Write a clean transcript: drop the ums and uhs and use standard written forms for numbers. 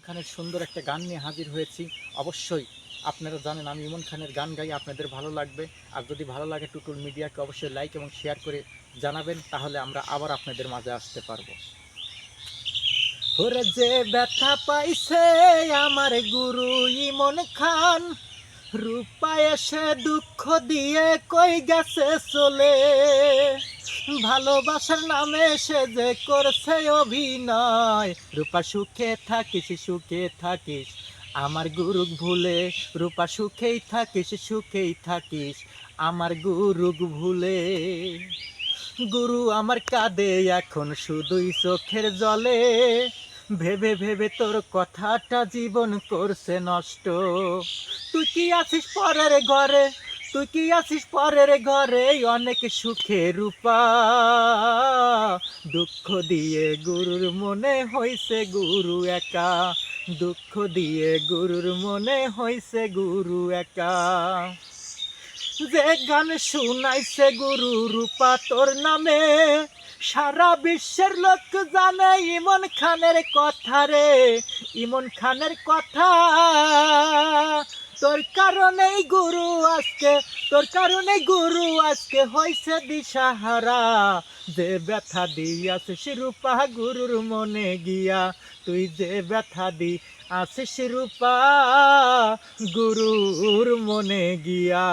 খানের সুন্দর একটা গান নিয়ে হাজির হয়েছি। অবশ্যই আপনারা জানেন আমি ইমন খানের গান গাই, আপনাদের ভালো লাগবে। আর যদি ভালো লাগে টুটুল মিডিয়াকে অবশ্যই লাইক এবং শেয়ার করে জানাবেন, তাহলে আমরা আবার আপনাদের মাঝে আসতে পারবো। ওরে যে ব্যথা পাইছে আমার গুরু ইমন খান, রূপা এসে দুঃখ দিয়ে কই গেছে চলে। ভালোবাসার নামে সে যে করছে অভিনয়, রূপা সুখে থাকিস আমার গুরুক ভুলে। রূপা সুখেই থাকিস আমার গুরুক ভুলে। গুরু আমার কাঁদে এখন শুধুই চোখের জলে, ভেবে ভেবে তোর কথাটা জীবন করছে নষ্ট। তুই কি আছিস পরের ঘরে, তুই কি আছিস পরের ঘরে, অনেক সুখে রূপা। দুঃখ দিয়ে গুরুর মনে হইছে গুরু একা, দুঃখ দিয়ে গুরুর মনে হইছে গুরু একা। যে গান শুনাইছে গুরু রূপা তোর নামে, সারা বিশ্বের লোক জানে ইমন খানের কথা রে, ইমন খানের কথা। তোর কারণেই গুরু আজকে, তোর কারণেই গুরু আজকে হইছে দিশাহারা। যে ব্যথা দিয়াছিস রূপা গুরুর মনে গিয়া, তুই যে ব্যথা দি আছিস রূপা গুরুর মনে গিয়া।